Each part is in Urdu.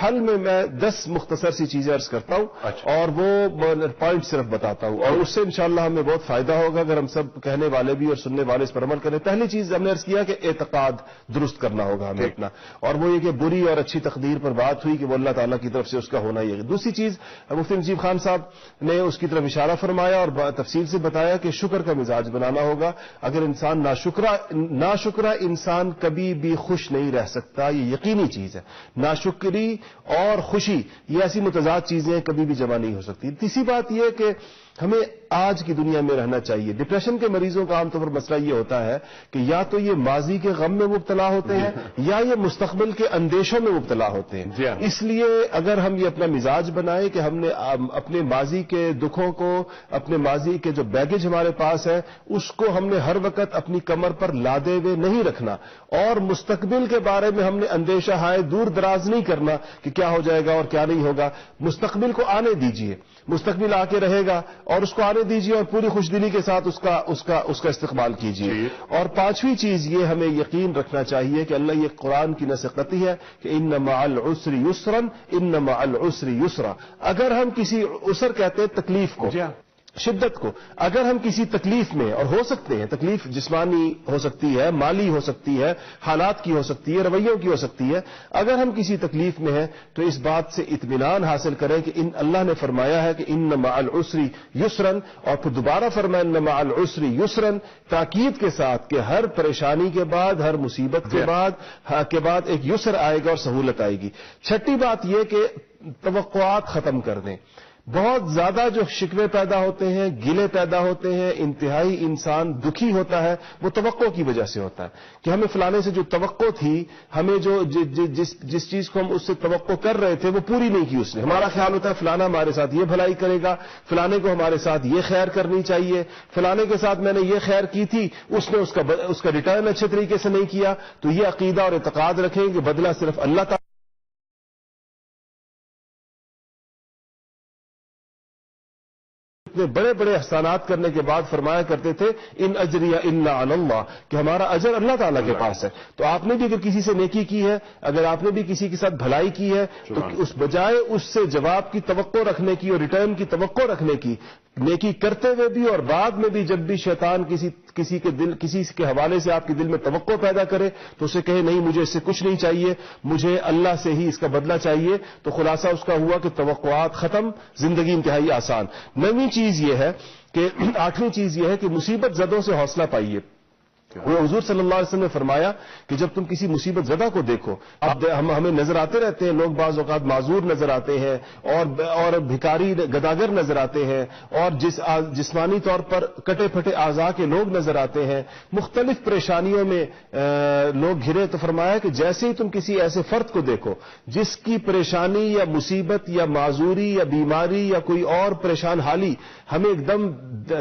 حل میں 10 مختصر سی چیزیں عرض کرتا ہوں اور وہ پوائنٹ صرف بتاتا ہوں اور اس سے انشاءاللہ ہمیں بہت فائدہ ہوگا اگر ہم سب کہنے والے بھی اور سننے والے اس پر عمل کریں. پہلی چیز ہم نے عرض کیا کہ اعتقاد درست کرنا ہوگا ہمیں اپنا, اور وہ یہ کہ بری اور اچھی تقدیر پر بات ہوئی کہ وہ اللہ تعالیٰ کی طرف سے اس کا ہونا ہی ہے. دوسری چیز مفتی نجیب خان صاحب نے اس کی طرف اشارہ فرمایا اور تفصیل سے بتایا کہ شکر کا مزاج بنانا ہوگا. اگر انسان ناشکرا انسان کبھی بھی خوش نہیں رہ سکتا, یہ یقینی چیز ہے. ناشکری اور خوشی یہ ایسی متضاد چیزیں کبھی بھی جمع نہیں ہو سکتی. تیسری بات یہ کہ ہمیں آج کی دنیا میں رہنا چاہیے. ڈپریشن کے مریضوں کا عام طور پر مسئلہ یہ ہوتا ہے کہ یا تو یہ ماضی کے غم میں مبتلا ہوتے ہیں یا یہ مستقبل کے اندیشوں میں مبتلا ہوتے ہیں. اس لیے اگر ہم یہ اپنا مزاج بنائیں کہ ہم نے اپنے ماضی کے دکھوں کو, اپنے ماضی کے جو بیگیج ہمارے پاس ہے اس کو ہم نے ہر وقت اپنی کمر پر لادے ہوئے نہیں رکھنا, اور مستقبل کے بارے میں ہم نے اندیشہ ہائے دور دراز نہیں کرنا کہ کیا ہو جائے گا اور کیا نہیں ہوگا. مستقبل کو آنے دیجئے, مستقبل آ کے رہے گا اور اس کو آنے دیجئے اور پوری خوش دلی کے ساتھ اس کا استقبال کیجئے. اور پانچویں چیز یہ ہمیں یقین رکھنا چاہیے کہ اللہ یہ قرآن کی نص قطعی ہے کہ ان مع العسر یسرا ان مع العسر یسرا. اگر ہم کسی عسر کہتے ہیں تکلیف کو, شدت کو, اگر ہم کسی تکلیف میں, اور ہو سکتے ہیں تکلیف جسمانی ہو سکتی ہے, مالی ہو سکتی ہے, حالات کی ہو سکتی ہے, رویوں کی ہو سکتی ہے, اگر ہم کسی تکلیف میں ہیں تو اس بات سے اطمینان حاصل کریں کہ اللہ نے فرمایا ہے کہ ان مع العسر یسرا, اور پھر دوبارہ فرمایا ان مع العسر یسرا, تاکید کے ساتھ کہ ہر پریشانی کے بعد, ہر مصیبت کے بعد ایک یسر آئے گا اور سہولت آئے گی. چھٹی بات یہ کہ توقعات ختم کر دیں. بہت زیادہ جو شکوے پیدا ہوتے ہیں, گلے پیدا ہوتے ہیں, انتہائی انسان دکھی ہوتا ہے, وہ توقع کی وجہ سے ہوتا ہے کہ ہمیں فلانے سے جو توقع تھی, ہمیں جس چیز کو ہم اس سے توقع کر رہے تھے وہ پوری نہیں کی اس نے. ہمارا خیال ہوتا ہے فلانا ہمارے ساتھ یہ بھلائی کرے گا, فلانے کو ہمارے ساتھ یہ خیر کرنی چاہیے, فلانے کے ساتھ میں نے یہ خیر کی تھی اس نے اس کا ریٹرن اچھے طریقے سے نہیں کیا. تو یہ عقیدہ اور اعتقاد رکھیں کہ بدلہ صرف اللہ تعالیٰ بڑے بڑے احسانات کرنے کے بعد فرمایا کرتے تھے ان اجری الا علی اللہ, کہ ہمارا اجر اللہ تعالیٰ کے پاس ہے. تو آپ نے بھی اگر کسی سے نیکی کی ہے, اگر آپ نے بھی کسی کے ساتھ بھلائی کی ہے, تو اس بجائے اس سے جواب کی توقع رکھنے کی اور ریٹرن کی توقع رکھنے کی, نیکی کرتے ہوئے بھی اور بعد میں بھی جب بھی شیطان کسی کے حوالے سے آپ کے دل میں توقع پیدا کرے تو اسے کہے نہیں مجھے اس سے کچھ نہیں چاہیے, مجھے اللہ سے ہی اس کا بدلہ چاہیے. تو خلاصہ اس کا ہوا کہ توقعات ختم, زندگی انتہائی آسان. نویں چیز یہ ہے کہ 8ویں چیز یہ ہے کہ مصیبت زدوں سے حوصلہ پائیے. وہ حضور صلی اللہ علیہ وسلم نے فرمایا کہ جب تم کسی مصیبت زدہ کو دیکھو, اب ہمیں نظر آتے رہتے ہیں لوگ, بعض اوقات معذور نظر آتے ہیں اور بھکاری گداگر نظر آتے ہیں, اور جسمانی طور پر کٹے پھٹے اعضاء کے لوگ نظر آتے ہیں, مختلف پریشانیوں میں لوگ گھرے. تو فرمایا کہ جیسے ہی تم کسی ایسے فرد کو دیکھو جس کی پریشانی یا مصیبت یا معذوری یا بیماری یا کوئی اور پریشان حالی ہمیں ایک دم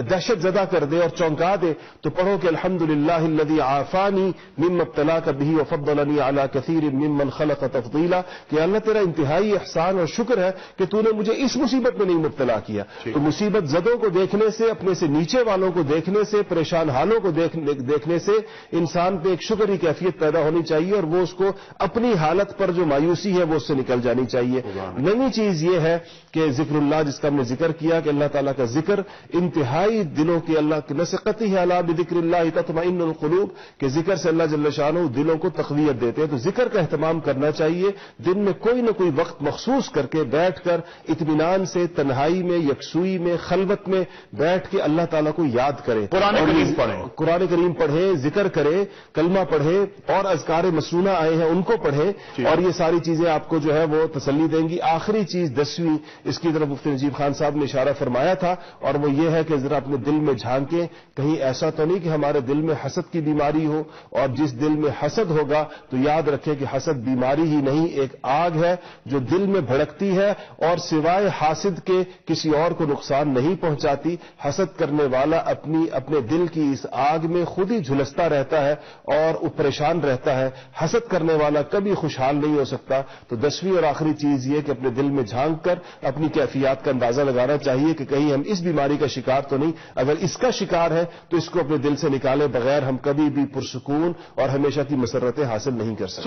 دہشت زدہ کر دے اور چونکا دے, تو پڑھو کہ الحمدللہ الذي عافانی مما ابتلاك به وفضلني على كثير ممن خلق تفضيلا, کہ اللہ تیرا انتہائی احسان اور شکر ہے کہ تو نے مجھے اس مصیبت میں نہیں مبتلا کیا. تو مصیبت زدوں کو دیکھنے سے, اپنے سے نیچے والوں کو دیکھنے سے, پریشان حالوں کو دیکھنے سے انسان پہ ایک شکر کی کیفیت پیدا ہونی چاہیے, اور وہ اس کو اپنی حالت پر جو مایوسی ہے وہ اس سے نکل جانی چاہیے. نئی چیز یہ ہے کہ ذکر اللہ, جس کا ہم نے ذکر کیا کہ اللہ تعالیٰ کا ذکر انتہائی دلوں کے, اللہ کی نص قطعی ہے الا بذکر اللہ تطمئن القلوب, کہ ذکر سے اللہ جل شانہ دلوں کو تقویت دیتے ہیں. تو ذکر کا اہتمام کرنا چاہیے, دن میں کوئی نہ کوئی وقت مخصوص کر کے بیٹھ کر اطمینان سے تنہائی میں, یکسوئی میں, خلوت میں بیٹھ کے اللہ تعالیٰ کو یاد کرے, قرآن کریم پڑھے, ذکر کرے, کلمہ پڑھے, اور اذکار مسنونہ آئے ہیں ان کو پڑھے, اور یہ ساری چیزیں آپ کو جو ہے وہ تسلی دیں گی. آخری چیز 10ویں, اس کی طرف مفتی نجیب خان صاحب نے اشارہ فرمایا تھا, اور وہ یہ ہے کہ ذرا اپنے دل میں جھانکیں, کہیں ایسا تو نہیں کہ ہمارے دل میں حسد کی بیماری ہو, اور جس دل میں حسد ہوگا تو یاد رکھیں کہ حسد بیماری ہی نہیں, ایک آگ ہے جو دل میں بھڑکتی ہے اور سوائے حاسد کے کسی اور کو نقصان نہیں پہنچاتی. حسد کرنے والا اپنے دل کی اس آگ میں خود ہی جھلستا رہتا ہے اور پریشان رہتا ہے. حسد کرنے والا کبھی خوشحال نہیں ہو سکتا. تو 10ویں اور آخری چیز یہ کہ اپنے دل میں جھانک کر اپنی کیفیات کا اندازہ لگانا چاہیے کہ کہیں ہم اس بیماری کا شکار تو نہیں. اگر اس کا شکار ہے تو اس کو اپنے دل سے نکالے بغیر ہم کبھی بھی پرسکون اور ہمیشہ کی مسرتیں حاصل نہیں کر سکتے.